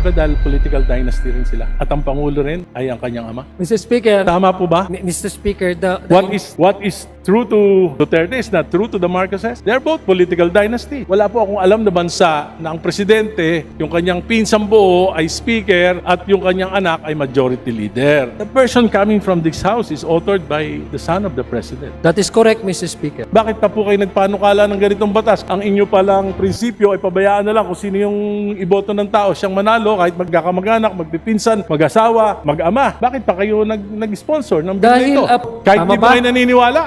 ba dahil political dynasty rin sila? At ang Pangulo rin ay ang kanyang ama? Mr. Speaker, Tama po ba? Mr. Speaker, What is true to Duterte is not true to the Marcoses. They're both political dynasty. Wala po akong alam na bansa na ang presidente, yung kanyang pinsang buo ay speaker at yung kanyang anak ay majority leader. The version coming from this house is authored by the son of the president. that is correct, Mr. Speaker. Bakit pa po kayo nagpanukala ng ganitong batas? Ang inyo palang prinsipyo ay pabayaan na lang kung sino yung iboto ng tao siyang manalo kahit magkakamag-anak, magpipinsan, mag-asawa, mag-ama. Bakit pa kayo nag-sponsor ng bill Dahil, ito? Kahit tama di ba? ba kayo naniniwala?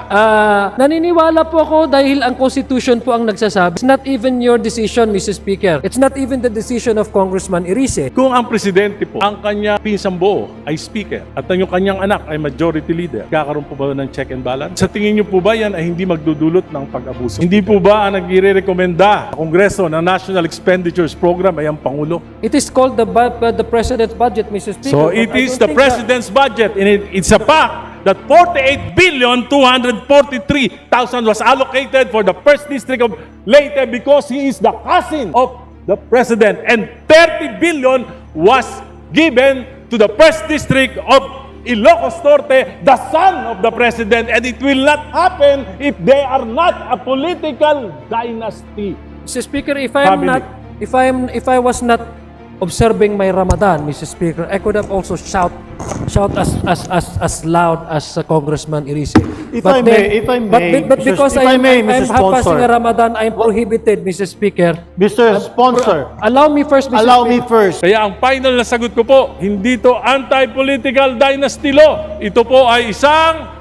Naniniwala po ako dahil ang Constitution po ang nagsasabi. It's not even your decision, Mr. Speaker. It's not even the decision of Congressman Irice. Kung ang presidente po, ang kanya pinsang buo ay speaker at ang yung kanyang anak ay majority leader, kakaroon po ba ng check and balance? Sa tingin niyo po ba yan ay hindi magdudulot ng pag-abuso? Hindi po ba ang nagre-rekomenda sa Kongreso ng National Expenditures Program ay ang Pangulo? It is called the President's Budget, Mr. Speaker. So it is the President's budget and it's a fact that 48,243,000 was allocated for the first district of Leyte because he is the cousin of the President and 30 billion was given to the first district of Ilocos Norte, the son of the President, and it will not happen if they are not a political dynasty. Mr. Speaker, if Family. I was not observing my Ramadan, Mr. Speaker, I could have also shout as loud as Congressman Irice. If I may, but because if I may, I'm Mr. passing Sponsor. a Ramadan, I'm prohibited, Mr. Speaker. Mr. Sponsor, Allow me first, Mr. allow me Speaker. first. Kaya ang final na sagot ko po, hindi to anti-political dynasty law. Ito po ay isang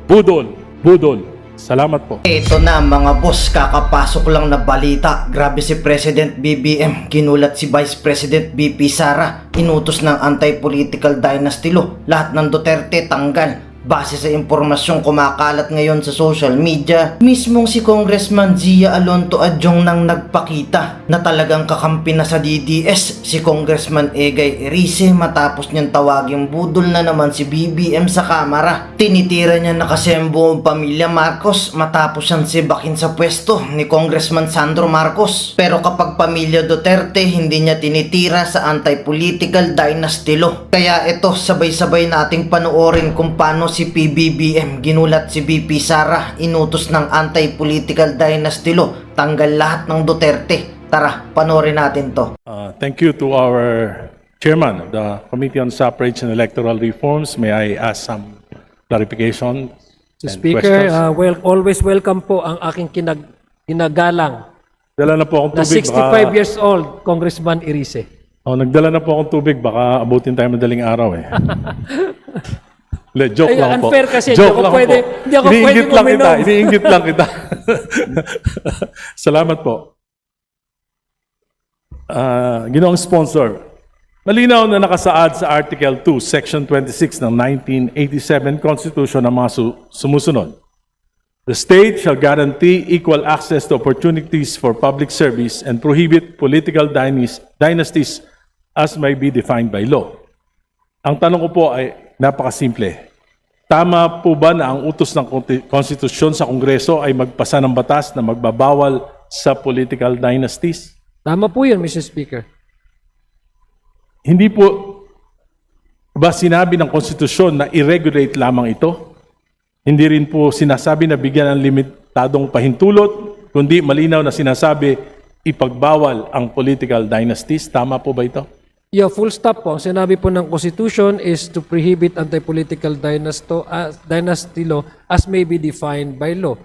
budol. Salamat po. Ito na mga boss, kakapasok lang na balita. Grabe si President BBM, ginulat si Vice President BP Sara, inutos ng anti-political dynasty law. Lahat ng Duterte tanggal. Base sa impormasyong kumakalat ngayon sa social media, mismong si Congressman Zia Alonto Adjong nang nagpakita na talagang kakampi na sa DDS si Congressman Egay Erice matapos niyang tawaging budol na naman si BBM sa kamera. Tinitira niya na kasi ang buong pamilya Marcos matapos siyang sibakin sa pwesto ni Congressman Sandro Marcos. Pero kapag pamilya Duterte, hindi niya tinitira sa anti-political dynasty law. Kaya ito, sabay-sabay nating panoorin kung paano si PBBM ginulat si BP Sara, inutos ng anti-political dynasty law, tanggal lahat ng Duterte. Tara, panoorin natin to. Thank you to our chairman of the Committee on Suffrage and Electoral Reforms. May I ask some clarification Mr. and Speaker, questions? always welcome po ang aking kinagalang Dala na po akong na tubig. 65 years old, Congressman Irice. Nagdala na po akong tubig. Baka abutin tayo madaling araw eh. Joke Ay, lang po. unfair kasi, Joke hindi ako lang pwede- po. hindi ako Iniinggit pwede lang kita. uminom. Iniinggit lang kita. Salamat po. Ginoong sponsor, malinaw na nakasaad sa Article 2, Section 26 ng 1987 Constitution ng mga sumusunod. The state shall guarantee equal access to opportunities for public service and prohibit political dynasties as may be defined by law. Ang tanong ko po ay napakasimple. Tama po ba na ang utos ng konstitusyon sa Kongreso ay magpasa ng batas na magbabawal sa political dynasties? Tama po yun, Mr. Speaker. Hindi po ba sinabi ng konstitusyon na i-regulate lamang ito? Hindi rin po sinasabi na bigyan ng limitadong pahintulot, kundi malinaw na sinasabi ipagbawal ang political dynasties. Tama po ba ito? Yeah, full stop po. Ang sinabi po ng Constitution is to prohibit anti-political dynasty law as may be defined by law.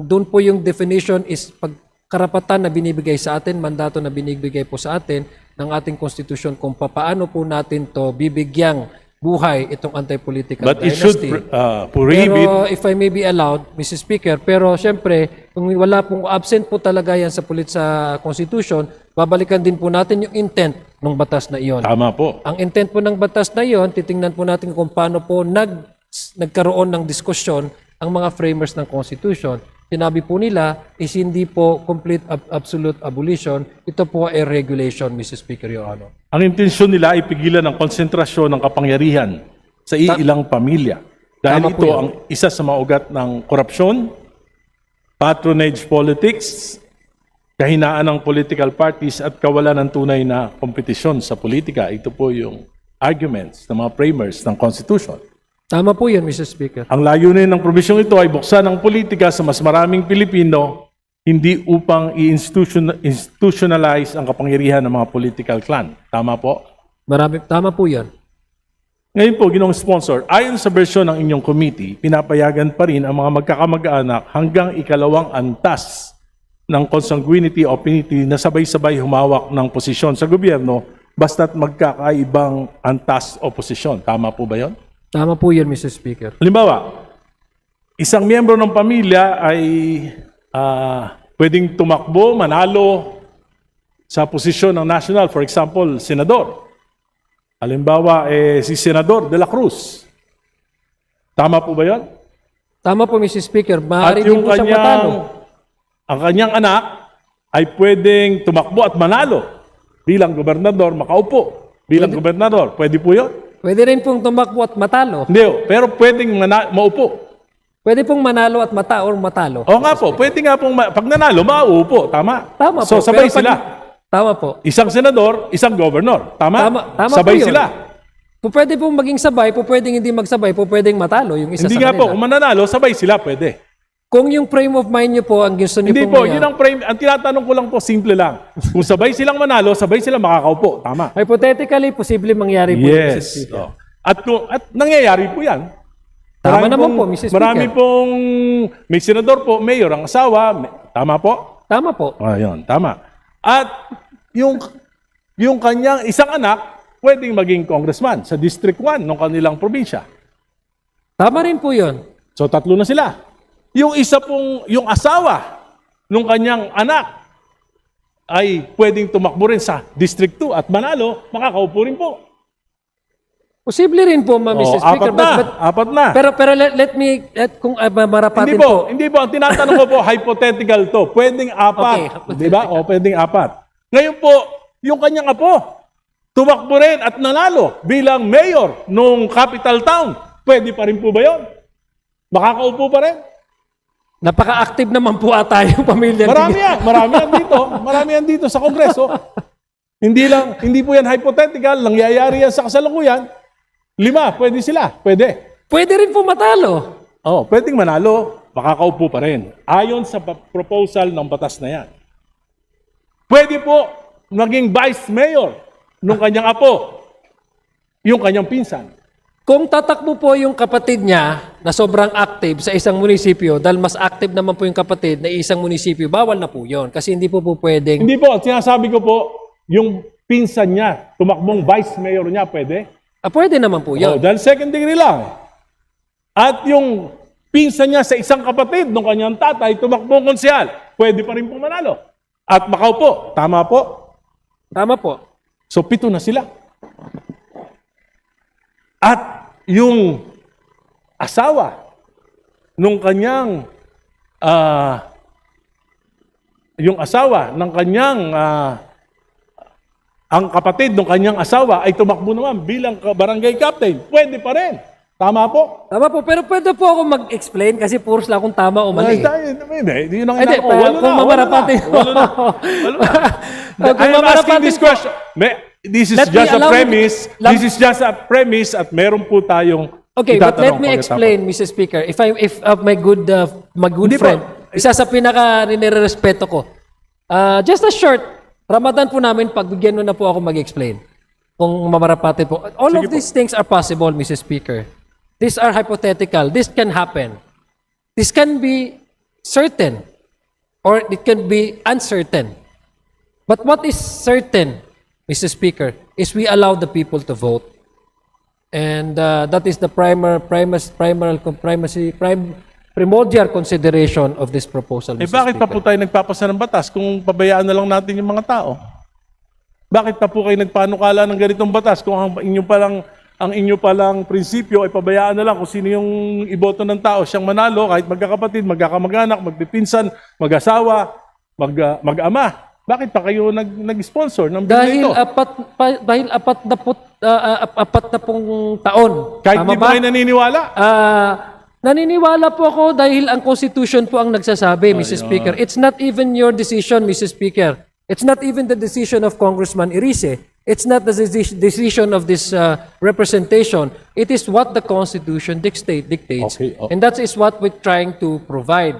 Doon po yung definition is pagkarapatan na binibigay sa atin, mandato na binibigay po sa atin ng ating Constitution kung paano po natin to bibigyang buhay itong anti-political But it dynasty. should prohibit. Pero if I may be allowed, Mr. Speaker, pero siyempre, kung wala pong absent po talaga yan sa Constitution, babalikan din po natin yung intent ng batas na iyon. Tama po. Ang intent po ng batas na iyon, titingnan po natin kung paano po nagkaroon ng diskusyon ang mga framers ng Constitution. Sinabi po nila is hindi po complete absolute abolition. Ito po ay regulation, Mr. Speaker, Your Honor. Ang intensyon nila ay pigilan ang konsentrasyon ng kapangyarihan sa iilang pamilya. Dahil Tama po ito yan. ang isa sa mga ugat ng korupsyon, patronage politics, kahinaan ng political parties at kawalan ng tunay na kompetisyon sa politika. Ito po yung arguments ng mga framers ng Constitution. Tama po yun, Mr. Speaker. Ang layunin ng probisyong ito ay buksan ang politika sa mas maraming Pilipino, hindi upang i-institutionalize ang kapangyarihan ng mga political clan. Tama po? Tama po yun. Ngayon po, Ginoong Sponsor, ayon sa bersyon ng inyong committee, pinapayagan pa rin ang mga magkakamag-anak hanggang ikalawang antas ng consanguinity o affinity na sabay-sabay humawak ng posisyon sa gobyerno basta't magkakaibang antas o posisyon. Tama po ba yon? Tama po yun, Mr. Speaker. Halimbawa, isang miyembro ng pamilya ay pwedeng tumakbo, manalo sa posisyon ng national, for example, senador. Halimbawa, si Senador de la Cruz. Tama po ba yun? Tama po, Mr. Speaker. At Maaari din yung po siyang matalo. ang kanyang anak ay pwedeng tumakbo at manalo bilang gobernador, makaupo bilang gobernador. Pwede po yun? Pwede rin pong tumakbo at matalo. Hindi, pero pwedeng maupo. Pwede pong manalo at matalo. O nga po, pwede nga pong, pag nanalo, mauupo. Tama? Tama So, po. sabay Pero pag- sila. Tama po. Isang senador, isang governor. Tama? Tama sabay po yun. sila. Pwede pong maging sabay, pwedeng hindi magsabay, pwedeng matalo yung isa Hindi sa nga po, kanila. kung mananalo, sabay sila, pwede. Kung yung frame of mind nyo po, ang gusto nyo Hindi pong po, yun ang frame. Ang tinatanong ko lang po, simple lang. Kung sabay silang manalo, sabay silang makakaupo. Tama? hypothetically, posible mangyari po. Mr. Yes. Speaker. Oh. At nangyayari po yan. Tama Marami naman po, Mr. Speaker. Marami pong, may senador po, mayor, ang asawa. Tama po? Tama po. Ayun, tama. At yung kanyang isang anak, pwedeng maging congressman sa District 1 ng kanilang probinsya. Tama rin po yun. So, tatlo na sila. Yung isa pong, yung asawa ng kanyang anak ay pwedeng tumakbo rin sa District 2 at manalo, makakaupo rin po. Posible rin po, Mr. Speaker. Apat na. Pero kung marapatin po. Hindi po. Ang tinatanong ko po, hypothetical to. Pwedeng apat. Okay. Di ba? O, pwedeng apat. Ngayon po, yung kanyang apo, tumakbo rin at nanalo bilang mayor nung capital town. Pwede pa rin po ba yun? Makakaupo pa rin? Napaka-active naman po ata yung pamilya. Marami yan dito sa Kongreso. Hindi po yan hypothetical, nangyayari yan sa kasalukuyan. 5, pwede sila. Pwede. Pwede rin po matalo. Oh, pwedeng manalo, makakaupo pa rin. Ayon sa proposal ng batas na yan. Pwede po naging vice mayor nung kanyang apo, yung kanyang pinsan. Kung tatakbo po yung kapatid niya na sobrang active sa isang munisipyo, dahil mas active naman po yung kapatid na isang munisipyo, bawal na po yun. Kasi hindi po pwedeng... Hindi po, sinasabi ko po, yung pinsan niya, tumakbong vice mayor niya, pwede? Pwede naman po yun. Oh, dahil second degree lang. At yung pinsan niya sa isang kapatid ng kanyang tatay, tumakbong konsyal, pwede pa rin pong manalo. At makaupo. Tama po? Tama po. So, 7 na sila. At yung asawa nung kanyang ang kapatid ng kanyang asawa ay tumakbo naman bilang barangay captain. Pwede pa rin. Tama po? Tama po. Pero pwede po ako mag-explain kasi puros lang kung tama o mali. Hindi, yun ang Hindi, inaano ko. Walo kung na. mamarapatin. Walo na. Kung I am asking mamarapatin this po- question. This is Let me just a allow me- premise. This is just a premise at meron po tayong Okay, but let itatanong me pagkatapos. explain, Mr. Speaker. If my good Hindi po. friend, isa sa pinaka nirerespeto ko. Just a short, Ramadan po namin, pagbigyan mo na po ako mag-explain. Kung mamarapatin po. All of these things are possible, Mr. Speaker. These are hypothetical. This can happen. This can be certain or it can be uncertain. But what is certain, Mr. Speaker, is we allow the people to vote. And that is the primordial consideration of this proposal, Mr. Bakit pa Speaker. po tayo nagpapasa ng batas kung pabayaan na lang natin yung mga tao? Bakit pa po kayo nagpanukala ng ganitong batas kung ang inyo palang prinsipyo ay pabayaan na lang kung sino yung iboto ng tao, siyang manalo, kahit magkakapatid, magkakamag-anak, magpipinsan, mag-asawa, mag-ama. Bakit pa kayo nag-sponsor ng bill Dahil ito? dahil apat na pong taon. Kahit Tama di ba kayo naniniwala? Naniniwala po ako dahil ang Constitution po ang nagsasabi, Mr. Speaker. It's not even your decision, Mr. Speaker. It's not even the decision of Congressman Irice. It's not the decision of this representation. It is what the Constitution dictates. Okay, okay. And that is what we're trying to provide,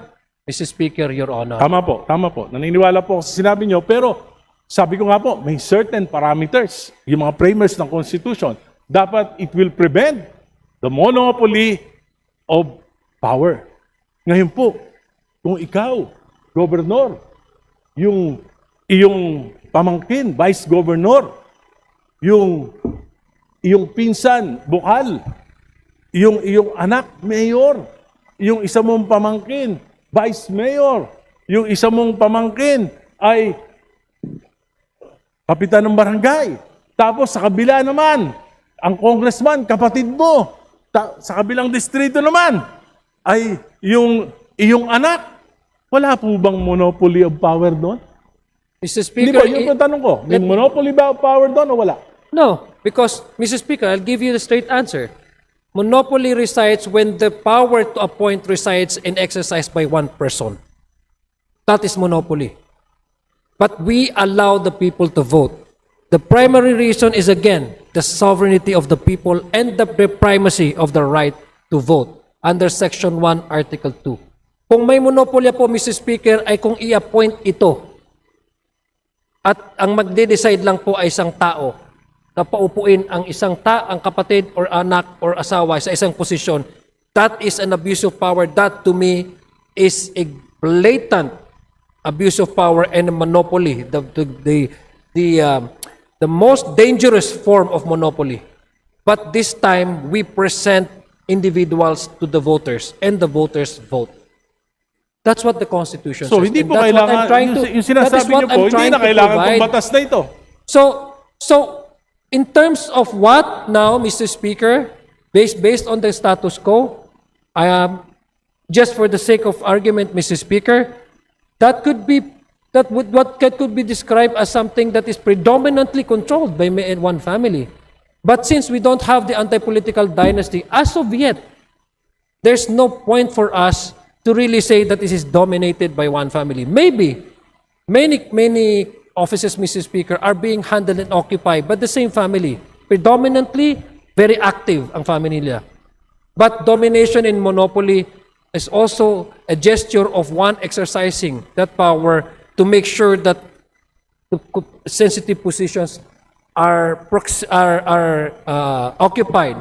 Mr. Speaker, Your Honor. Tama po, tama po. Naniniwala po ako sa sinabi nyo, pero sabi ko nga po, may certain parameters, yung mga framers ng Constitution, dapat it will prevent the monopoly of power. Ngayon po, kung ikaw, gobernador, yung iyong pamangkin, vice governor, yung iyong pinsan, bukal, yung iyong anak, mayor, yung isa mong pamangkin, vice mayor, yung isa mong pamangkin ay kapitan ng barangay. Tapos sa kabila naman, ang congressman, kapatid mo. Sa kabilang distrito naman, ay yung iyong anak. Wala po bang monopoly of power doon? Mr. Hindi Speaker, ba? Yung tanong ko, may monopoly ba of power doon o wala? no, because, Mr. Speaker, I'll give you the straight answer. Monopoly resides when the power to appoint resides and exercised by one person. That is monopoly. But we allow the people to vote. The primary reason is, again, the sovereignty of the people and the primacy of the right to vote under Section 1, Article 2. Kung may monopolya po, Mr. Speaker, ay kung i-appoint ito at ang magde-decide lang po ay isang tao na paupuin ang ang kapatid or anak or asawa sa isang posisyon, that is an abuse of power. That to me is a blatant abuse of power and a monopoly. The most dangerous form of monopoly. But this time, we present individuals to the voters and the voters vote. That's what the Constitution So, says. hindi And po that's what kailangan, I'm trying to- yung sinasabi that is what nyo po, I'm hindi trying na to kailangan provide. pong batas na ito. So, in terms of what now, Mr. Speaker, based on the status quo, just for the sake of argument, Mr. Speaker, that could be what could be described as something that is predominantly controlled by one family. But since we don't have the anti-political dynasty as of yet, there's no point for us to really say that this is dominated by one family. Maybe many offices, Mr. Speaker, are being handled and occupied by the same family. Predominantly, very active ang family nila. But domination in monopoly is also a gesture of one exercising that power to make sure that the sensitive positions are occupied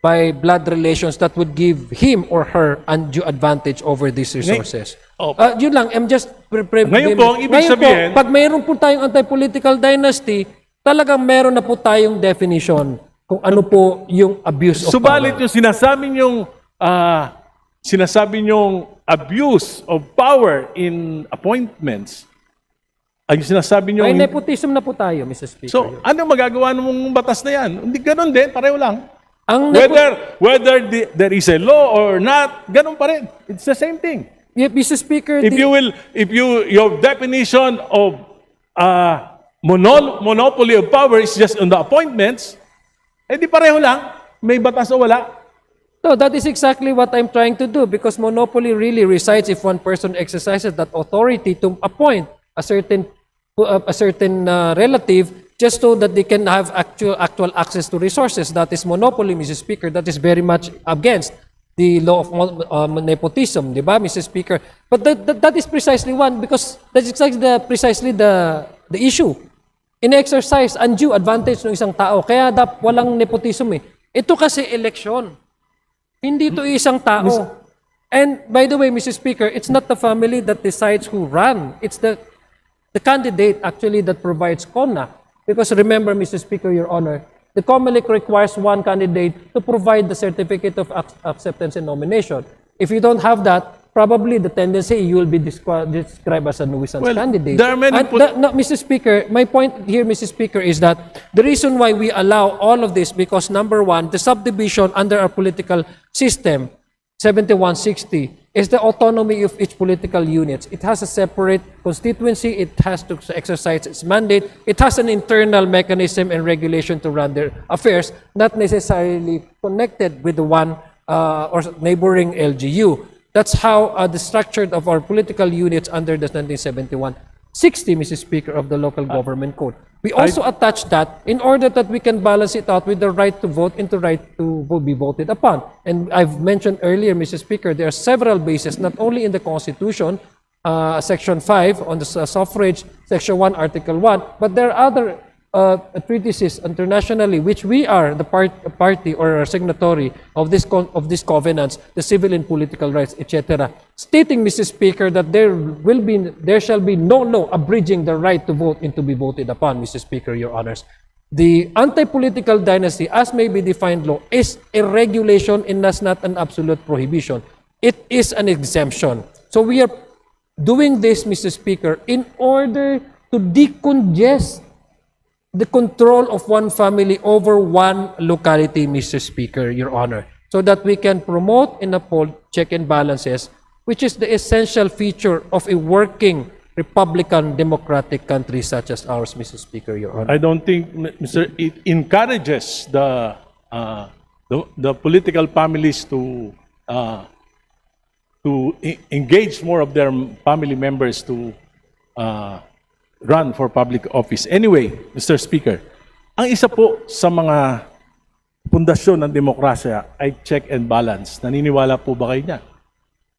by blood relations that would give him or her undue advantage over these resources. Yun lang, I'm just... Ngayon po, ang ibig sabihin- pag mayroon po tayong anti-political dynasty, talagang meron na po tayong definition kung ano po yung abuse of Subalit power. yung sinasabi nyong abuse of power in appointments, ay yung sinasabi nyo... May nepotism na po tayo, Mr. Speaker. So, ano magagawa ng batas na yan? Hindi ganun din, pareho lang. ang Whether there is a law or not, ganun pa rin. It's the same thing. Mr. Speaker, Your definition of monopoly of power is just on the appointments, di pareho lang. May batas o wala. no, that is exactly what I'm trying to do because monopoly really resides if one person exercises that authority to appoint a certain relative just so that they can have actual access to resources. That is monopoly, Mr. Speaker. That is very much against the law of nepotism, di ba, Mr. Speaker? But that is precisely one because that's exactly precisely the issue. In-exercise undue advantage ng isang tao. Kaya walang nepotism eh. Ito kasi eleksyon. Hindi ito isang tao. And by the way, Mr. Speaker, it's not the family that decides who run. It's the candidate actually that provides CONA. Because remember, Mr. Speaker, Your Honor, the COMELEC requires one candidate to provide the certificate of acceptance and nomination. If you don't have that, probably the tendency you will be described as a nuisance candidate. there are many No, Mr. Speaker, my point here, Mr. Speaker, is that the reason why we allow all of this because number one, the subdivision under our political system, 7160, is the autonomy of each political unit. It has a separate constituency. It has to exercise its mandate. It has an internal mechanism and regulation to run their affairs, not necessarily connected with the one or neighboring LGU. That's how the structure of our political units under the 1971 60, Mr. Speaker, of the local government code. We also attach that in order that we can balance it out with the right to vote and the right to be voted upon. And I've mentioned earlier, Mr. Speaker, there are several bases, not only in the Constitution, Section 5 on the suffrage, Section 1, Article 1, but there are other treatises internationally which we are the party or signatory of this covenants, the civil and political rights, etc., stating, Mr. Speaker, that there shall be no law abridging the right to vote and to be voted upon, Mr. Speaker, Your Honors. The anti-political dynasty, as may be defined law, is a regulation and thus not an absolute prohibition. It is an exemption. So we are doing this, Mr. Speaker, in order to decongest the control of one family over one locality, Mr. Speaker, Your Honor, so that we can promote and uphold check and balances, which is the essential feature of a working Republican democratic country such as ours, Mr. Speaker, Your Honor. I don't think, it encourages the political families to engage more of their family members to run for public office. Anyway, Mr. Speaker, ang isa po sa mga pundasyon ng demokrasya ay check and balance. Naniniwala po ba kayo niya?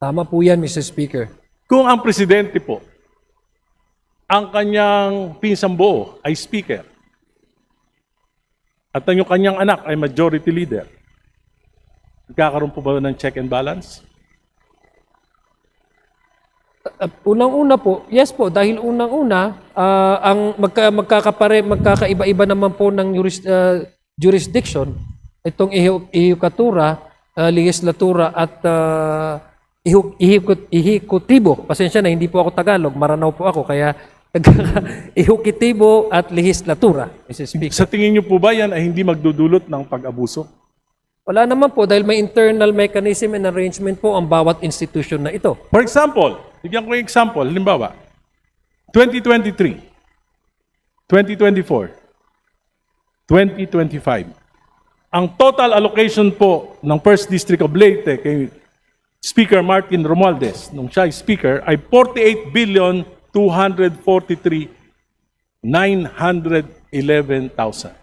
Tama po yan, Mr. Speaker. Kung ang presidente po, ang kanyang pinsang buo ay speaker, at ang kanyang anak ay majority leader, nagkakaroon po ba ng check and balance? Unang-una po, yes po, dahil unang-una, ang magkakaiba-iba naman po ng jurisdiction, itong ihikatura, legislatura at ihikutibo. Pasensya na, hindi po ako Tagalog, Maranao po ako, kaya ihikutibo at legislatura, Mr. Speaker. Sa tingin niyo po ba yan ay hindi magdudulot ng pag-abuso? Wala naman po dahil may internal mechanism and arrangement po ang bawat institution na ito. For example, bigyan ko yung example, halimbawa, 2023, 2024, 2025. Ang total allocation po ng 1st District of Leyte kay Speaker Martin Romualdez, nung siya ay Speaker, ay 48,243,911,000.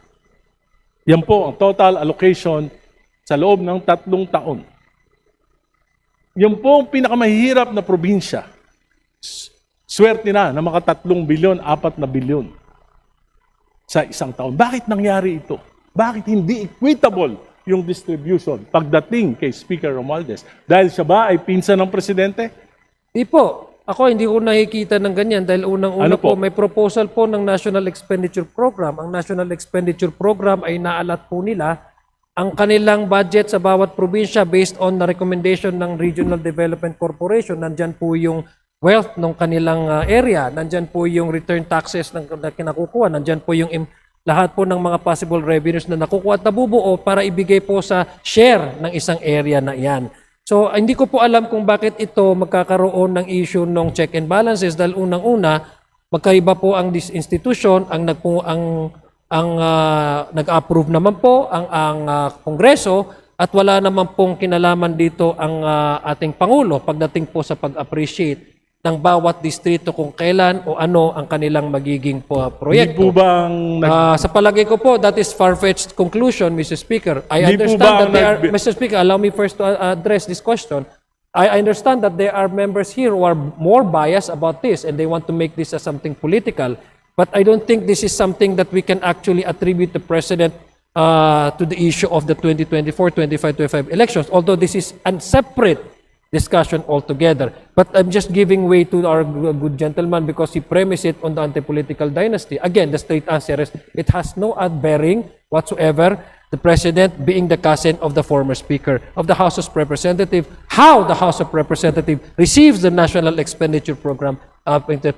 Yan po ang total allocation sa loob ng 3 taon. Yung po ang pinakamahirap na probinsya, swerte na maka 3 bilyon, 4 na bilyon sa isang taon. Bakit nangyari ito? Bakit hindi equitable yung distribution pagdating kay Speaker Romualdez? Dahil siya ba ay pinsan ng presidente? Di po. Ako hindi ko nakikita ng ganyan dahil unang-una Ano po? po may proposal po ng National Expenditure Program. Ang National Expenditure Program ay naalat po nila ang kanilang budget sa bawat probinsya based on the recommendation ng Regional Development Corporation. Nandyan po yung wealth ng kanilang area. Nandyan po yung return taxes na kinakukuha. Nandyan po yung lahat po ng mga possible revenues na nakukuha at nabubuo para ibigay po sa share ng isang area na iyan. So, hindi ko po alam kung bakit ito magkakaroon ng issue ng check and balances dahil unang-una, magkaiba po ang this institution, nag-approve naman po ang Kongreso at wala naman pong kinalaman dito ang ating Pangulo pagdating po sa pag-appreciate ng bawat distrito kung kailan o ano ang kanilang magiging Hindi proyekto. po bang Sa palagay ko po, that is far-fetched conclusion, Mr. Speaker. I Hindi po understand ba that they are, ang Mr. Speaker, allow me first to address this question. I understand that there are members here who are more biased about this and they want to make this as something political. But I don't think this is something that we can actually attribute the President to the issue of the 2024, 25 elections, although this is a separate discussion altogether. But I'm just giving way to our good gentleman because he premised it on the anti-political dynasty. Again, the straight answer is it has no bearing whatsoever. The President being the cousin of the former Speaker of the House of Representatives, how the House of Representatives receives the National Expenditure Program, how the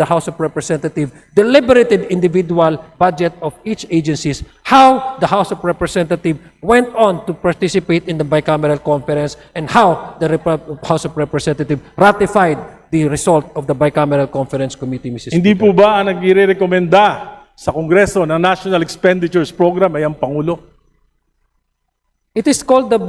House of Representatives deliberated individual budget of each agencies, how the House of Representatives went on to participate in the bicameral conference, and how the House of Representatives ratified the result of the bicameral conference committee, Mrs. Hindi Speaker. po ba ang nagre-rekomenda sa Kongreso ng National Expenditures Program ay ang Pangulo? It is called the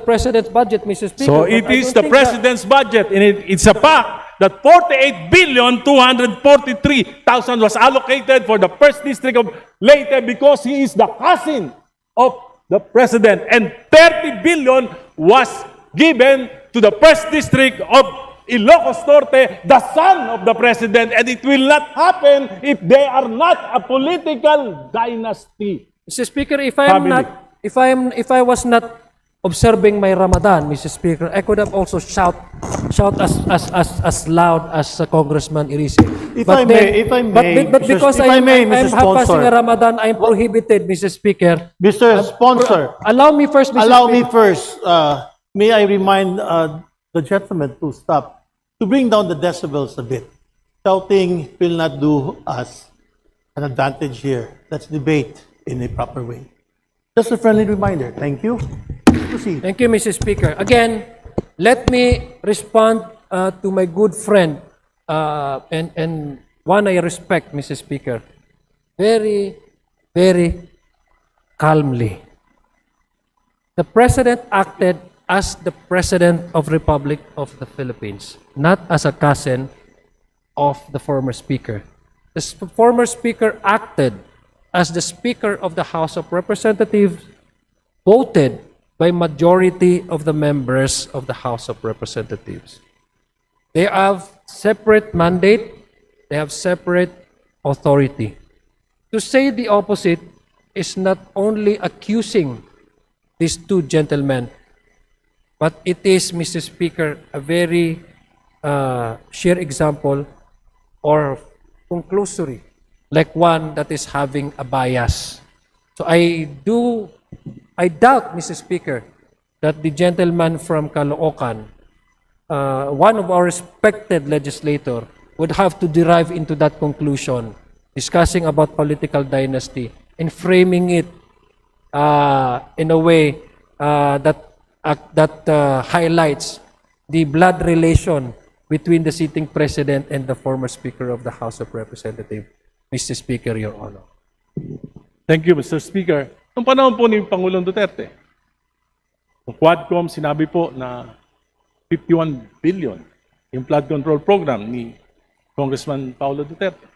President's budget, Mr. Speaker. So but it I is don't the think president's budget, and it's a fact that 48,243,000 was allocated for the first district of Leyte because he is the cousin of the president, and 30 billion was given to the first district of Ilocos Norte, the son of the president, and it will not happen if they are not a political dynasty. Mr. Speaker, if I was not observing my Ramadan, Mr. Speaker, I could have also shout as loud as Congressman Irice. If I may, but Mr. because if I may, I'm Mr. passing Sponsor. a Ramadan, I'm prohibited, Mr. Speaker. Mr. Sponsor, Allow me first, Mr. allow me Speaker. first, may I remind the gentleman to stop, to bring down the decibels a bit. Shouting will not do us an advantage here. Let's debate in a proper way. Just a friendly reminder. Thank you. Proceed. Thank you, Mr. Speaker. Again, let me respond to my good friend and one I respect, Mr. Speaker, very, very calmly. The President acted as the President of Republic of the Philippines, not as a cousin of the former Speaker. The former Speaker acted as the Speaker of the House of Representatives, voted by majority of the members of the House of Representatives. They have separate mandate, they have separate authority. To say the opposite is not only accusing these two gentlemen, but it is, Mr. Speaker, a very sheer example or conclusory, like one that is having a bias. So I doubt, Mr. Speaker, that the gentleman from Caloocan, one of our respected legislator, would have to derive into that conclusion, discussing about political dynasty and framing it in a way that highlights the blood relation between the sitting president and the former Speaker of the House of Representatives. Mr. Speaker, Your Honor. Thank you, Mr. Speaker. Noong panahon po ni Pangulong Duterte, yung Quadcom, sinabi po na 51 billion yung flood control program ni Congressman Paulo Duterte.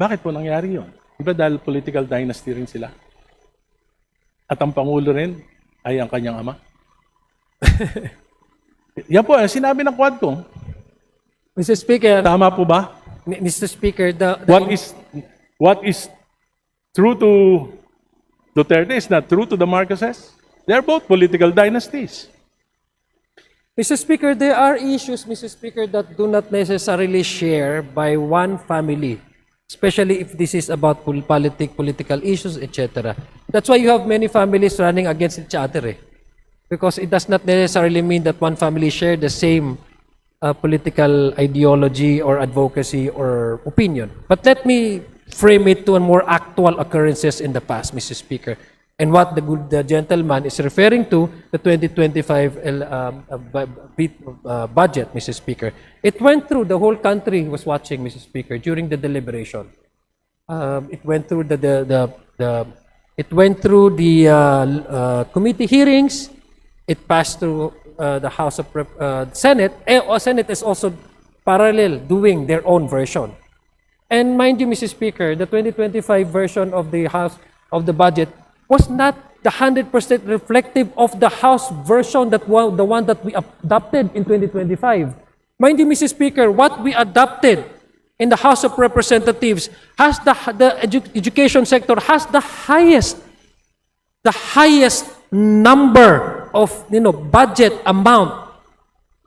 Bakit po nangyari yun? Di ba dahil political dynasty rin sila? At ang Pangulo rin ay ang kanyang ama? Yan po, sinabi ng Quadcom. Mr. Speaker, Tama po ba? Mr. Speaker, What is true to Duterte is not true to the Marcoses. They're both political dynasties. Mr. Speaker, there are issues, Mr. Speaker, that do not necessarily share by one family, especially if this is about political issues, etc. That's why you have many families running against each other. Because it does not necessarily mean that one family share the same political ideology or advocacy or opinion. But let me frame it to a more actual occurrences in the past, Mr. Speaker. And what the gentleman is referring to, the 2025 budget, Mr. Speaker. It went through, the whole country was watching, Mr. Speaker, during the deliberation. It went through the committee hearings. It passed through the House of Senate. Senate is also parallel doing their own version. And mind you, Mr. Speaker, the 2025 version of the House of the budget was not the 100% reflective of the House version the one that we adopted in 2025. Mind you, Mr. Speaker, what we adopted in the House of Representatives has the education sector has the highest number of budget amount,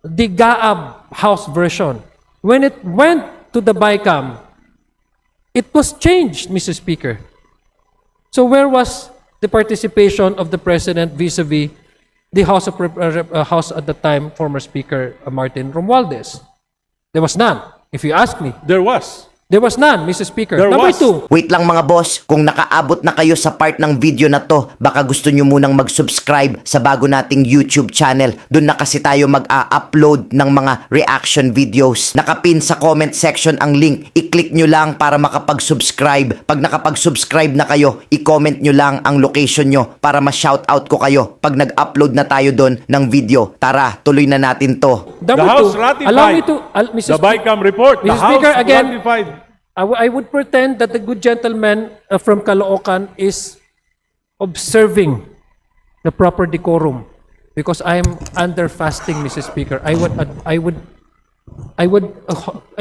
the GAAB House version. When it went to the BICAM, it was changed, Mr. Speaker. So where was the participation of the President vis-a-vis the House at the time, former Speaker Martin Romualdez? There was none, if you ask me. There was. There was none, Mr. Speaker. There Number was. two, Wait lang mga boss, kung nakaabot na kayo sa part ng video na to, baka gusto nyo munang mag-subscribe sa bago nating YouTube channel. Doon na kasi tayo mag-a-upload ng mga reaction videos. Nakapin sa comment section ang link. I-click nyo lang para makapag-subscribe. Pag nakapag-subscribe na kayo, i-comment nyo lang ang location nyo para ma-shoutout ko kayo pag nag-upload na tayo doon ng video. Tara, tuloy na natin to. number The House two, ratified allow me to, the Mr. BICAM report. The Mr. House Speaker, again, ratified. I would pretend that the good gentleman from Caloocan is observing the proper decorum because I'm under fasting, Mr. Speaker. I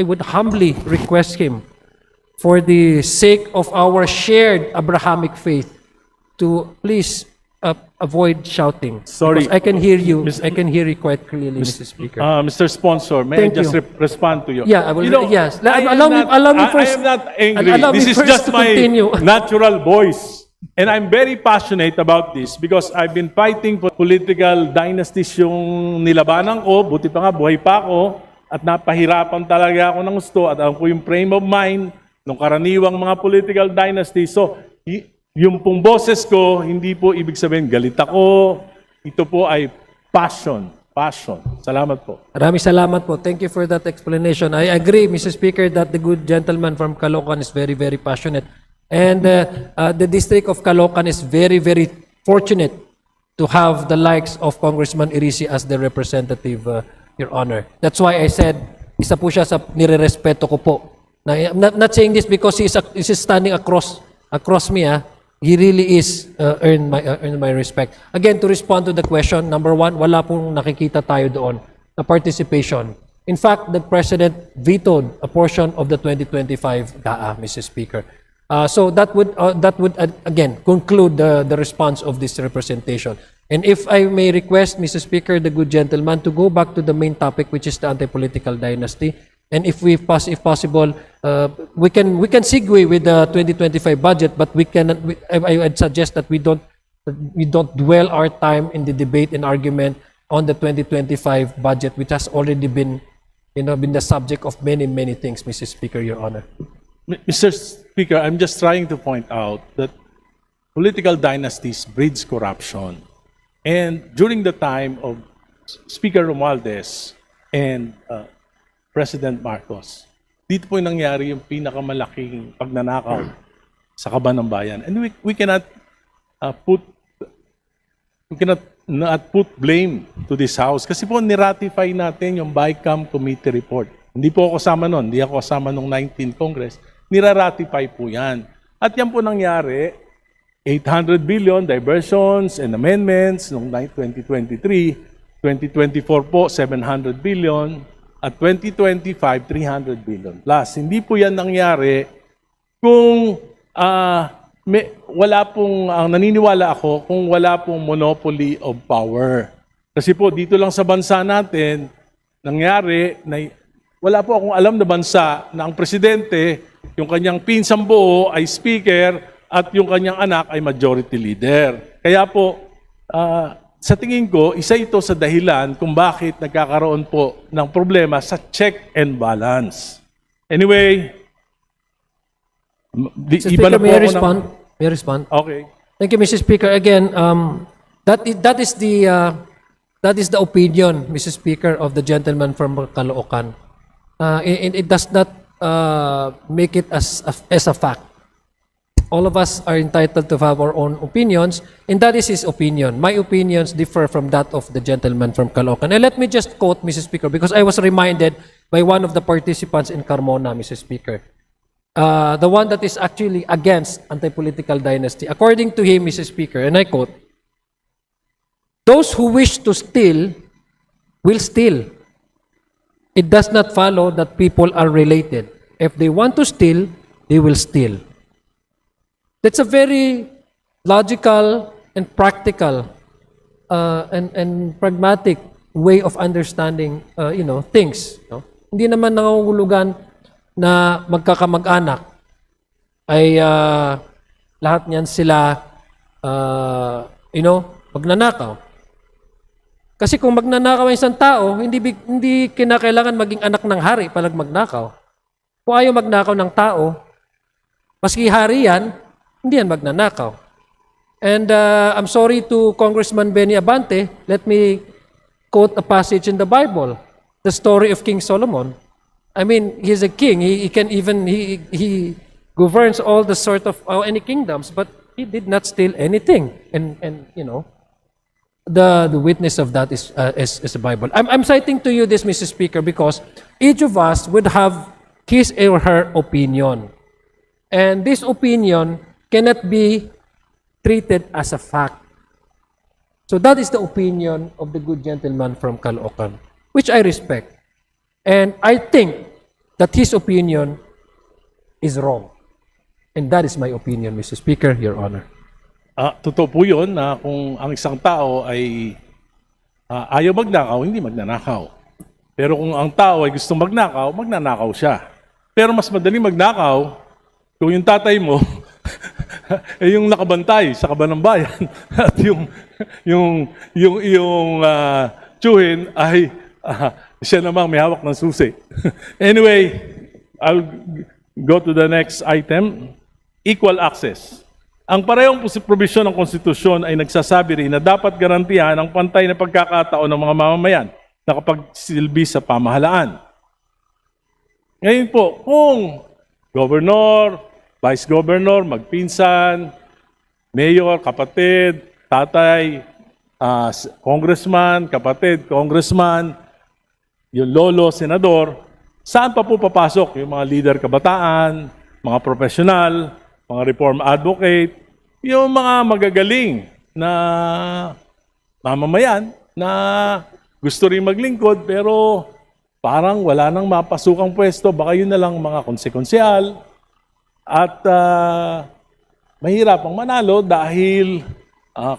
would humbly request him, for the sake of our shared Abrahamic faith, to please avoid shouting. Sorry. Because I can hear you. I can hear you quite clearly, Mr. Speaker. Mr. Sponsor, may Thank I just you. respond to you? Yeah, I will- yes. I am Allow me- not- allow me I first- am not angry. allow me This is first just to my continue. natural voice. And I'm very passionate about this because I've been fighting for political dynasties yung nilabanan ko. Buti pa nga, buhay pa ako. At napahirapan talaga ako ng gusto. At alam ko yung frame of mind ng karaniwang mga political dynasties. So, yung pong boses ko, hindi po ibig sabihin galit ako. Ito po ay passion. Passion. Salamat po. Maraming salamat po. Thank you for that explanation. I agree, Mr. Speaker, that the good gentleman from Caloocan is very, very passionate. And the district of Caloocan is very, very fortunate to have the likes of Congressman Irisi as the representative, Your Honor. That's why I said, isa po siya sa nirerespeto ko po. Na, I'm not saying this because he's standing across me. He really is earned my respect. Again, to respond to the question, number one, wala pong nakikita tayo doon na participation. In fact, the President vetoed a portion of the 2025 GAA, Mr. Speaker. So that would again conclude the response of this representation. And if I may request, Mr. Speaker, the good gentleman, to go back to the main topic, which is the anti-political dynasty. And if possible, we can segue with the 2025 budget, but I'd suggest that we don't dwell our time in the debate and argument on the 2025 budget, which has already been the subject of many things, Mr. Speaker, Your Honor. Mr. Speaker, I'm just trying to point out that political dynasties breeds corruption. And during the time of Speaker Romualdez and President Marcos, dito po yung nangyari yung pinakamalaking pagnanakaw sa kaban ng bayan. And we cannot not put blame to this House kasi po niratify natin yung BICAM committee report. Hindi po ako kasama nun, hindi ako kasama nung 19th Congress. Niraratify po yan. At yan po nangyari, 800 billion diversions and amendments noong 2023, 2024 po 700 billion, at 2025 300 billion plus. Hindi po yan nangyari kung naniniwala ako kung wala pong monopoly of power. Kasi po dito lang sa bansa natin, nangyari na wala po akong alam na bansa na ang presidente, yung kanyang pinsang buo ay speaker at yung kanyang anak ay majority leader. Kaya po, sa tingin ko, isa ito sa dahilan kung bakit nagkakaroon po ng problema sa check and balance. Anyway, Mr. iba na Speaker, po may I ako respond? May I respond? Okay. Thank you, Mr. Speaker. Again, that is the opinion, Mr. Speaker, of the gentleman from Caloocan. It does not make it as a fact. All of us are entitled to have our own opinions, and that is his opinion. My opinions differ from that of the gentleman from Caloocan. And let me just quote, Mr. Speaker, because I was reminded by one of the participants in Carmona, Mr. Speaker. The one that is actually against anti-political dynasty. According to him, Mr. Speaker, and I quote, "Those who wish to steal will steal. It does not follow that people are related. If they want to steal, they will steal." That's a very logical and practical and pragmatic way of understanding things. No? Hindi naman nangangulugan na magkakamag-anak ay lahat niyan sila magnanakaw. Kasi kung magnanakaw ang isang tao, hindi kinakailangan maging anak ng hari para magnakaw. Kung ayaw magnakaw ng tao, maski hari yan, hindi yan magnanakaw. And I'm sorry to Congressman Benny Abante, let me quote a passage in the Bible, the story of King Solomon. I mean, he's a king. He can even, he governs all the sort of, any kingdoms, but he did not steal anything. And you know, the witness of that is the Bible. I'm citing to you this, Mr. Speaker, because each of us would have his or her opinion. And this opinion cannot be treated as a fact. So that is the opinion of the good gentleman from Caloocan, which I respect. And I think that his opinion is wrong. And that is my opinion, Mr. Speaker, Your Honor. Totoo po yun na kung ang isang tao ay ayaw magnakaw, hindi magnanakaw. Pero kung ang tao ay gustong magnakaw, magnanakaw siya. Pero mas madaling magnakaw kung yung tatay mo ay yung nakabantay sa kaban ng bayan at yung tiyuhin ay siya namang may hawak ng susi. Anyway, I'll go to the next item. Equal access. Ang parehong provision ng konstitusyon ay nagsasabi rin na dapat garantihan ang pantay na pagkakataon ng mga mamamayan na kapagsilbi sa pamahalaan. Ngayon po, kung governor, vice governor, magpinsan, mayor, kapatid, tatay, congressman, kapatid, congressman, yung lolo, senador, saan pa po papasok yung mga leader kabataan, mga profesional, mga reform advocate, yung mga magagaling na mamamayan na gusto rin maglingkod pero parang wala nang mapasukang pwesto, baka yun na lang mga konsekonsyal at mahirapang manalo dahil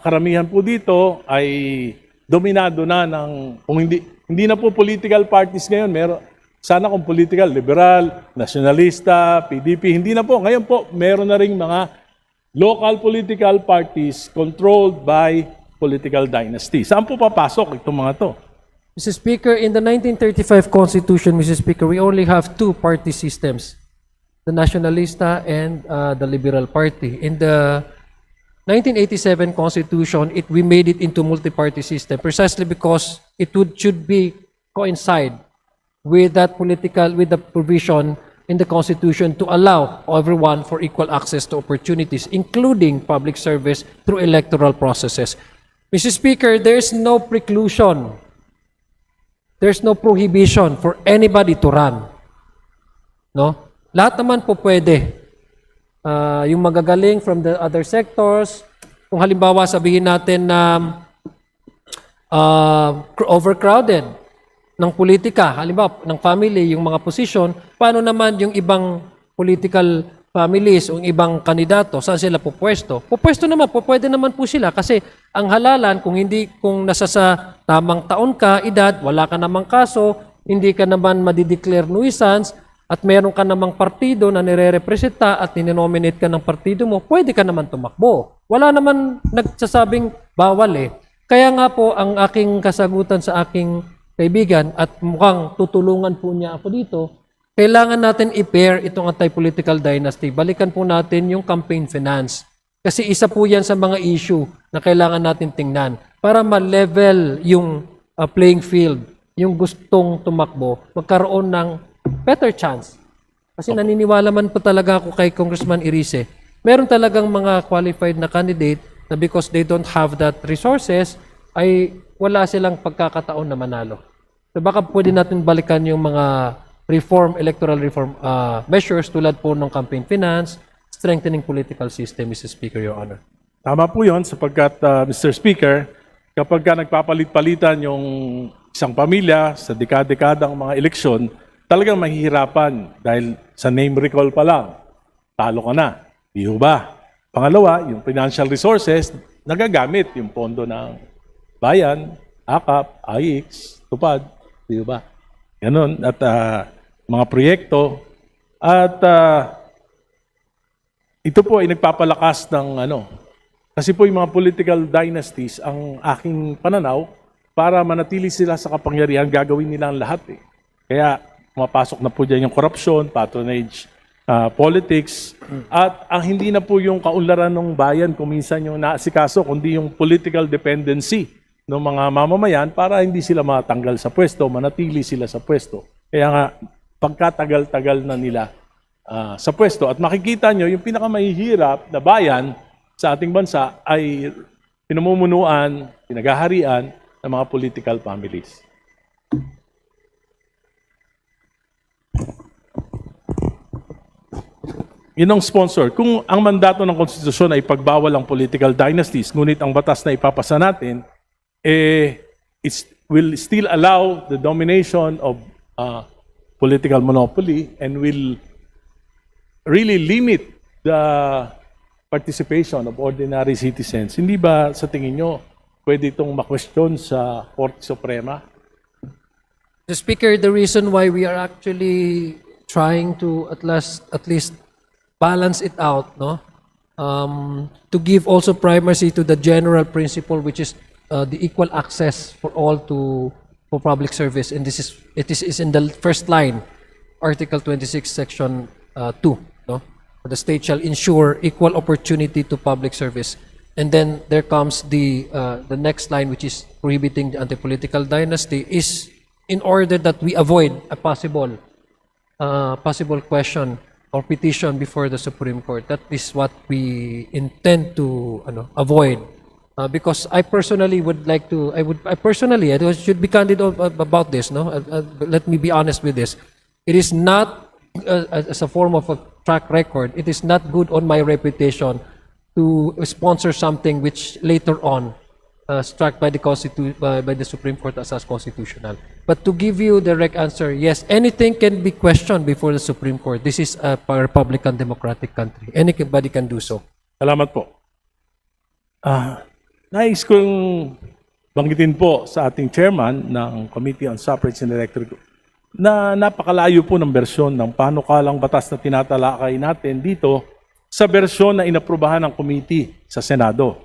karamihan po dito ay dominado na ng, kung hindi na po political parties ngayon, sana kung political, liberal, nationalista, PDP, hindi na po. Ngayon po, meron na ring mga local political parties controlled by political dynasty. Saan po papasok itong mga to? Mr. Speaker, in the 1935 Constitution, Mr. Speaker, we only have two party systems, the Nationalista and the Liberal Party. In the 1987 Constitution, we made it into multi-party system precisely because should be coincide with the provision in the Constitution to allow everyone for equal access to opportunities, including public service through electoral processes. Mr. Speaker, there is no preclusion. There's no prohibition for anybody to run. No? Lahat naman po pwede. Yung magagaling from the other sectors, kung halimbawa sabihin natin na overcrowded ng politika, halimbawa ng family, yung mga posisyon, paano naman yung ibang political families o ibang kandidato, saan sila pupwesto? Pupwesto naman, pwede naman po sila kasi ang halalan, kung nasa sa tamang taon ka, edad, wala ka namang kaso, hindi ka naman madideclare nuisance, at meron ka namang partido na nire-representa at nininominate ka ng partido mo, pwede ka naman tumakbo. Wala naman nagsasabing bawal eh. Kaya nga po, ang aking kasagutan sa aking kaibigan at mukhang tutulungan po niya ako dito, kailangan natin i-pair itong anti-political dynasty. Balikan po natin yung campaign finance. Kasi isa po yan sa mga issue na kailangan natin tingnan para ma-level yung playing field, yung gustong tumakbo, magkaroon ng better chance. Kasi naniniwala man po talaga ako kay Congressman Irice, meron talagang mga qualified na candidate na because they don't have that resources, ay wala silang pagkakataon na manalo. So baka pwede natin balikan yung mga electoral reform measures tulad po ng campaign finance, strengthening political system, Mr. Speaker, Your Honor. Tama po yun sapagkat, Mr. Speaker, kapag ka nagpapalit-palitan yung isang pamilya sa dekada-dekadang mga eleksyon, talagang mahihirapan dahil sa name recall pa lang, talo ka na. Di ba? Pangalawa, yung financial resources, nagagamit yung pondo ng bayan, AKAP, AIX, TUPAD, di ba? Ganun. At mga proyekto. At ito po ay nagpapalakas ng kasi po yung mga political dynasties, ang aking pananaw, para manatili sila sa kapangyarihan, gagawin nila ang lahat eh. Kaya pumapasok na po dyan yung corruption, patronage, politics, at ang hindi na po yung kaunlaran ng bayan kung minsan yung naasikaso, kundi yung political dependency ng mga mamamayan para hindi sila matanggal sa pwesto, manatili sila sa pwesto. Kaya nga, pagkatagal-tagal na nila sa pwesto. At makikita nyo, yung pinakamahihirap na bayan sa ating bansa ay pinamumunuan, pinagaharian ng mga political families. Yun ang sponsor. Kung ang mandato ng konstitusyon ay pagbawal ang political dynasties, ngunit ang batas na ipapasa natin, will still allow the domination of political monopoly and will really limit the participation of ordinary citizens. Hindi ba sa tingin nyo pwede itong ma-question sa Korte Suprema? The Speaker, the reason why we are actually trying to at least balance it out, no, to give also primacy to the general principle, which is the equal access for all for public service, and it is in the first line, Article 26, Section 2, no, the state shall ensure equal opportunity to public service, and then there comes the next line, which is prohibiting the anti-political dynasty, is in order that we avoid a possible question or petition before the Supreme Court. That is what we intend to avoid. Because I personally would like to, I should be candid about this, no? Let me be honest with this. It is not, as a form of a track record, it is not good on my reputation to sponsor something which later on struck by the Supreme Court as constitutional. But to give you the direct answer, yes, anything can be questioned before the Supreme Court. This is a Republican democratic country. Anybody can do so. Salamat po. Nais kong banggitin po sa ating chairman ng Committee on Suffrage and Electoral na napakalayo po ng bersyon ng panukalang batas na tinatalakay natin dito sa bersyon na inaprubahan ng committee sa Senado.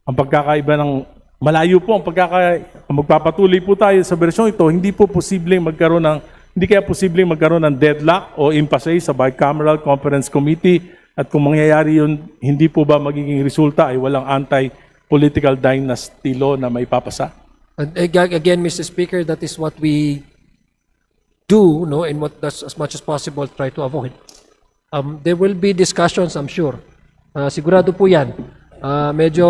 Ang pagkakaiba ng malayo po ang magpapatuloy po tayo sa bersyon ito, hindi kaya posibleng magkaroon ng deadlock o impasse sa Bicameral Conference Committee, at kung mangyayari yun, hindi po ba magiging resulta ay walang anti-political dynasty law na may papasa? And again, Mr. Speaker, that is what we do, no, and what does as much as possible try to avoid. There will be discussions, I'm sure. Sigurado po yan. Medyo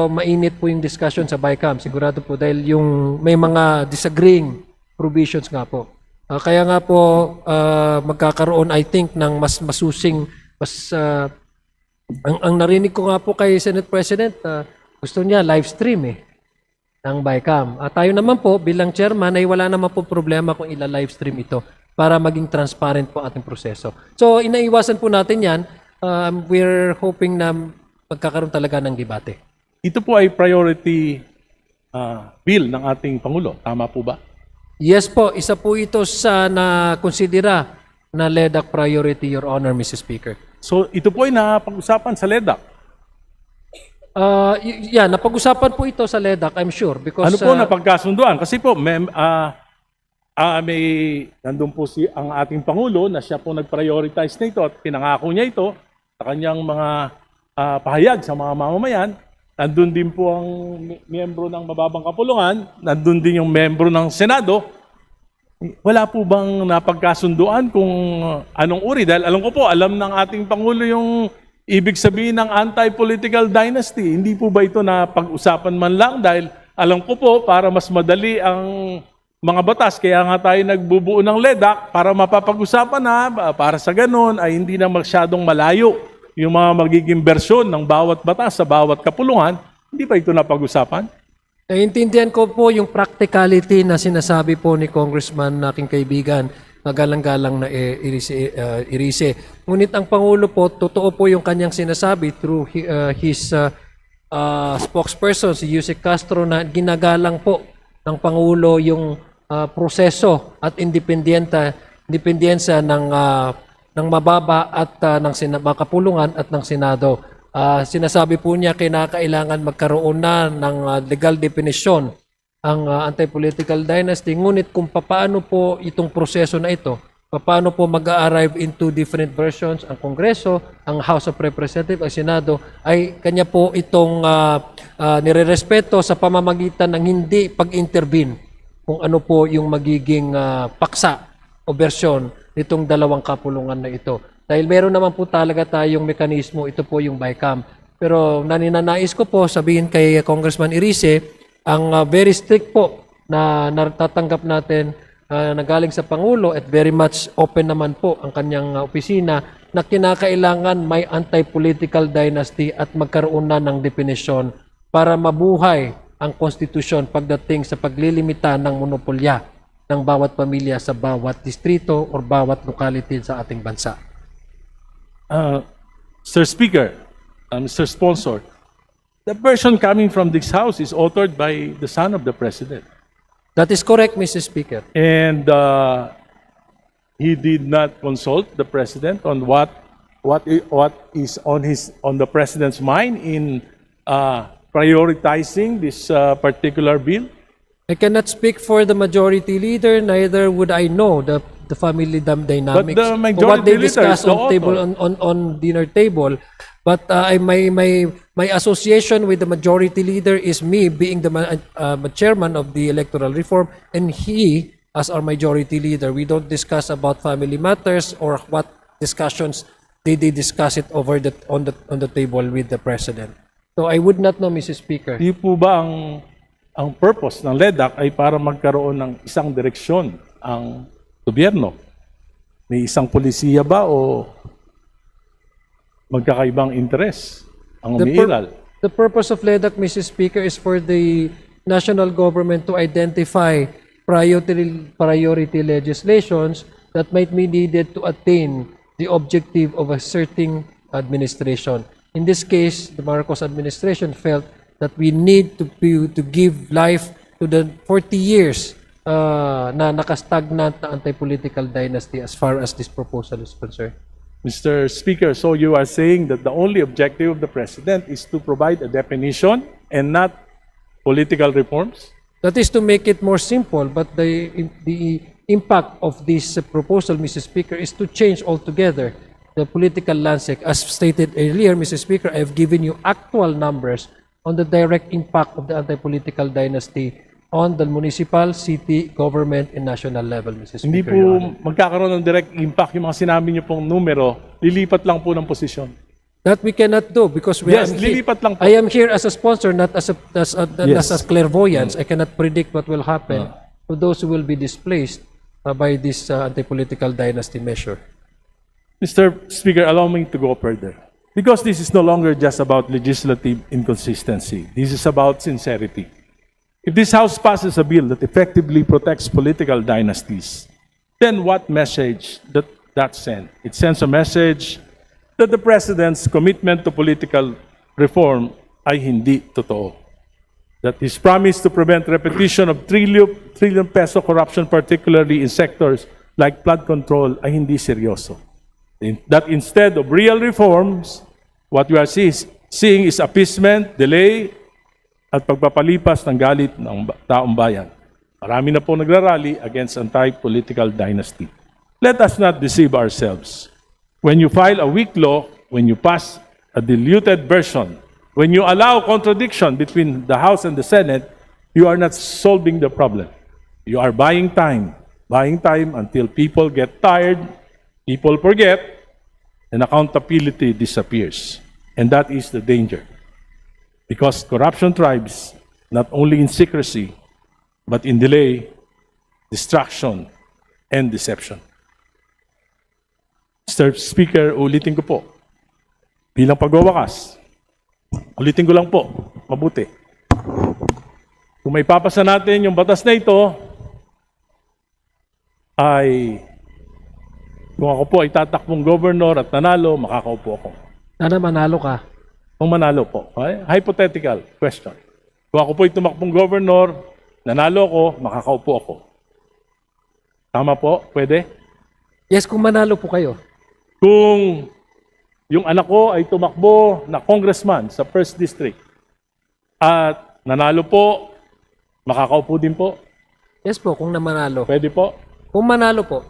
mainit po yung discussion sa BICAM, sigurado po, dahil yung may mga disagreeing provisions nga po. Kaya nga po magkakaroon, I think, ng mas masusing, ang narinig ko nga po kay Senate President, gusto niya live stream ng BICAM. Tayo naman po bilang chairman ay wala naman po problema kung ila-live stream ito para maging transparent po ating proseso. So inaiwasan po natin yan. We're hoping na magkakaroon talaga ng debate. Ito po ay priority bill ng ating Pangulo. Tama po ba? Yes po, isa po ito sa na-considera na LEDAC priority, Your Honor, Mr. Speaker. So ito po ay napag-usapan sa LEDAC. Napag-usapan po ito sa LEDAC, I'm sure. Because, Ano po napagkasunduan? Kasi po, may nandun po ang ating Pangulo na siya po nag-prioritize nito at pinangako niya ito sa kanyang mga pahayag sa mga mamamayan. Nandun din po ang miyembro ng mababang kapulungan, nandun din yung miyembro ng Senado. Wala po bang napagkasunduan kung anong uri? Dahil alam ng ating Pangulo yung ibig sabihin ng anti-political dynasty. Hindi po ba ito na pag-usapan man lang? Dahil alam ko po, para mas madali ang mga batas, kaya nga tayo nagbubuo ng LEDAC para mapapag-usapan na, para sa ganun ay hindi na masyadong malayo yung mga magiging bersyon ng bawat batas sa bawat kapulungan. Hindi ba ito napag-usapan? Naiintindihan ko po yung practicality na sinasabi po ni Congressman, aking kaibigan, galang-galang na Irise. Ngunit ang Pangulo po, totoo po yung kanyang sinasabi through his spokesperson, si Yusek Castro, na ginagalang po ng Pangulo yung proseso at independensa ng mababa at ng kapulungan at ng Senado. Sinasabi po niya kinakailangan magkaroon na ng legal definition ang anti-political dynasty. Ngunit kung paano po itong proseso na ito, paano po mag-arrive into different versions ang Kongreso, ang House of Representatives, ang Senado, ay kanya po itong nirerespeto sa pamamagitan ng hindi pag-intervene kung ano po yung magiging paksa o bersyon nitong dalawang kapulungan na ito. Dahil meron naman po talaga tayong mekanismo, ito po yung BICAM. Pero naninanais ko po sabihin kay Congressman Irice, ang very strict po na natatanggap natin na galing sa Pangulo at very much open naman po ang kanyang opisina na kinakailangan may anti-political dynasty at magkaroon na ng definisyon para mabuhay ang konstitusyon pagdating sa paglilimita ng monopolya ng bawat pamilya sa bawat distrito o bawat locality sa ating bansa. Mr. Speaker, Mr. Sponsor, the version coming from this House is authored by the son of the President. That is correct, Mr. Speaker. And he did not consult the President on what is on the President's mind in prioritizing this particular bill. I cannot speak for the majority leader, neither would I know the family dynamics. But the or majority what they leader discuss is the on table author. on dinner table. But my association with the majority leader is me being the chairman of the electoral reform, and he as our majority leader. We don't discuss about family matters or what discussions they discuss it over on the table with the president. So I would not know, Mrs. Speaker. Di po ba ang purpose ng LEDAC ay para magkaroon ng isang direksyon ang gobyerno? May isang polisiya ba o magkakaibang interes ang umiiral? The purpose of LEDAC, Mrs. Speaker, is for the national government to identify priority legislations that might be needed to attain the objective of a certain administration. In this case, the Marcos administration felt that we need to give life to the 40 years na nakastagnant na anti-political dynasty as far as this proposal is concerned. Mr. Speaker, so you are saying that the only objective of the President is to provide a definition and not political reforms? That is to make it more simple, but the impact of this proposal, Mr. Speaker, is to change altogether the political landscape. As stated earlier, Mr. Speaker, I have given you actual numbers on the direct impact of the anti-political dynasty on the municipal, city, government, and national level, Mr. Speaker. Hindi po Your Honor. magkakaroon ng direct impact yung mga sinabi niyo pong numero, lilipat lang po ng posisyon. That we cannot do because Yes, lilipat lang po. I am here as a sponsor, not as Yes. as clairvoyance. I cannot predict what will happen to those who will be displaced by this anti-political dynasty measure. Mr. Speaker, allow me to go further. Because this is no longer just about legislative inconsistency. This is about sincerity. If this House passes a bill that effectively protects political dynasties, then what message that sends? It sends a message that the President's commitment to political reform ay hindi totoo. That his promise to prevent repetition of trillion peso corruption, particularly in sectors like flood control, ay hindi seryoso. That instead of real reforms, what we are seeing is appeasement, delay, at pagpapalipas ng galit ng taong bayan. Marami na po nagrarally against anti-political dynasty. Let us not deceive ourselves. When you file a weak law, when you pass a diluted version, when you allow contradiction between the House and the Senate, you are not solving the problem. You are buying time until people get tired, people forget, and accountability disappears. And that is the danger. Because corruption thrives not only in secrecy, but in delay, distraction, and deception. Mr. Speaker, ulitin ko po, bilang pagwawakas, ulitin ko lang po, mabuti. Kung may papasa natin yung batas na ito, ay kung ako po ay tatakbong governor at nanalo, makakaupo ako. Sana manalo ka. Kung manalo po. Okay? Hypothetical question. Kung ako po ay tumakbong governor, nanalo ako, makakaupo ako. Tama po? Pwede? Yes, kung manalo po kayo. Kung yung anak ko ay tumakbo na congressman sa 1st District at nanalo po Makakaupo din po. Yes po, kung namanalo. Pwede po. Kung manalo po.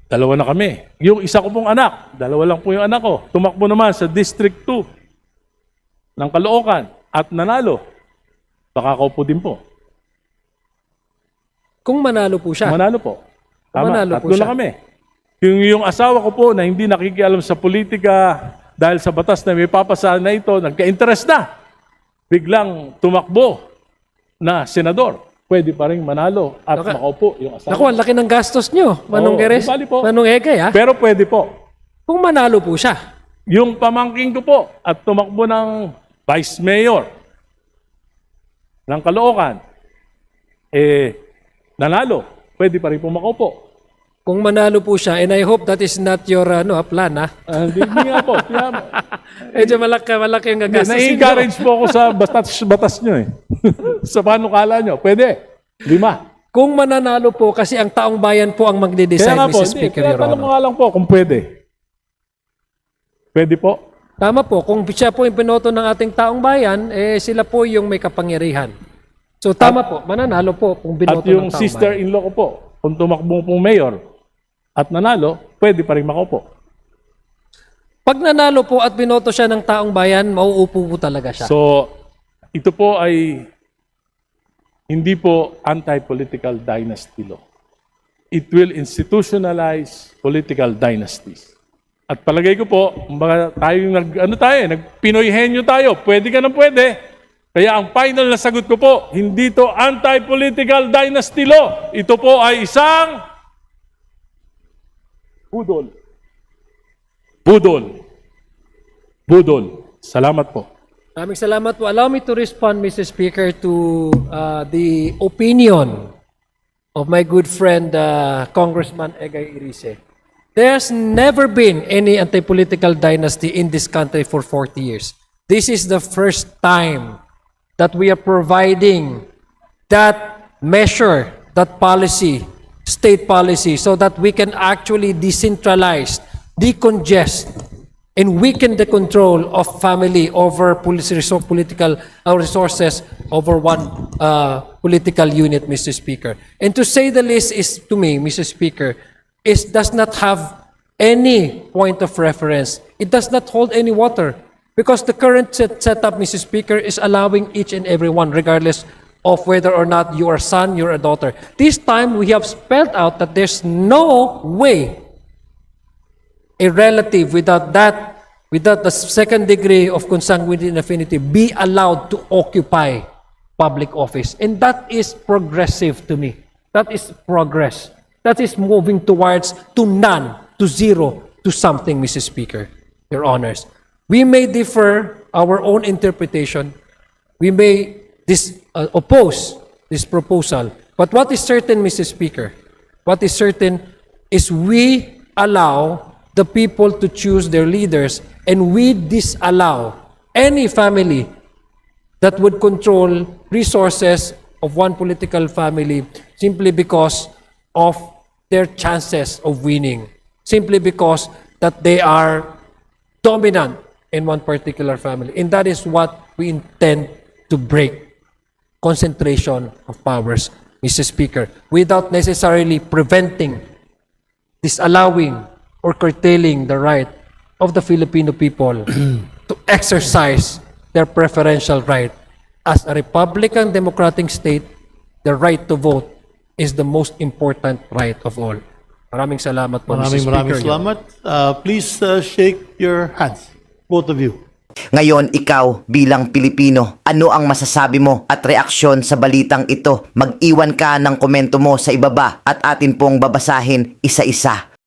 Dalawa na kami. Yung isa ko pong anak, dalawa lang po yung anak ko. Tumakbo naman sa District 2 ng Caloocan at nanalo. Makakaupo din po. Kung manalo po siya. Manalo po. Tama, Manalo po tatlo na siya. kami. Yung asawa ko po na hindi nakikialam sa politika dahil sa batas na may papasahan na ito, nagka-interest na. Biglang tumakbo na senador. Pwede pa rin manalo at makaupo yung asawa. Naku, ang laki ng gastos nyo, Manong Oo, Geres. di bali po. Manong Egay, ha? Pero pwede po. Kung manalo po siya. Yung pamangking ko po at tumakbo ng vice mayor ng Caloocan, nanalo. Pwede pa rin po makaupo. Kung manalo po siya, and I hope that is not your plan, ha? Hindi nga po. Medyo malaki ang gagastos. Na-encourage po ako sa batas nyo eh. Sa panukala nyo. Pwede. 5. Kung mananalo po, kasi ang taong bayan po ang magde-decide, Kaya nga po, Mr. Speaker, kaya Your tanong mo Honor. nga lang po kung pwede. Pwede po. Tama po, kung siya po yung pinoto ng ating taong bayan, sila po yung may kapangyarihan. So tama po, mananalo po kung At binoto yung ng taong bayan. sister-in-law ko po, kung tumakbo pong mayor at nanalo, pwede pa rin makaupo. Pag nanalo po at binoto siya ng taong bayan, mauupo po talaga siya. So, ito po ay hindi po anti-political dynasty law. It will institutionalize political dynasties. At palagay ko po, nagpinoy-henyo tayo, pwede ka na pwede. Kaya ang final na sagot ko po, hindi to anti-political dynasty law. Ito po ay isang budol. Budol. Budol. Salamat po. Maraming salamat po. Allow me to respond, Mr. Speaker, to the opinion of my good friend, Congressman Egay Irice. There's never been any anti-political dynasty in this country for 40 years. This is the first time that we are providing that measure, that policy, state policy, so that we can actually decentralize, decongest, and weaken the control of family over political resources over one political unit, Mr. Speaker. And to say the least is, to me, Mr. Speaker, does not have any point of reference. It does not hold any water. Because the current setup, Mr. Speaker, is allowing each and every one, regardless of whether or not you are a son, you're a daughter. This time, we have spelled out that there's no way a relative without the second degree of consanguinity and affinity be allowed to occupy public office. And that is progressive to me. That is progress. That is moving towards to none, to zero, to something, Mr. Speaker, Your Honors. We may differ our own interpretation. We may oppose this proposal. But what is certain, Mr. Speaker, what is certain is we allow the people to choose their leaders, and we disallow any family that would control resources of one political family simply because of their chances of winning, simply because that they are dominant in one particular family. And that is what we intend to break: concentration of powers, Mr. Speaker, without necessarily preventing, disallowing, or curtailing the right of the Filipino people to exercise their preferential right. As a Republican democratic state, the right to vote is the most important right of all. Maraming salamat po, Mr. Speaker. Maraming salamat. Please shake your hands, both of you. Ngayon, ikaw bilang Pilipino, ano ang masasabi mo at reaksyon sa balitang ito? Mag-iwan ka ng komento mo sa ibaba at atin pong babasahin isa-isa.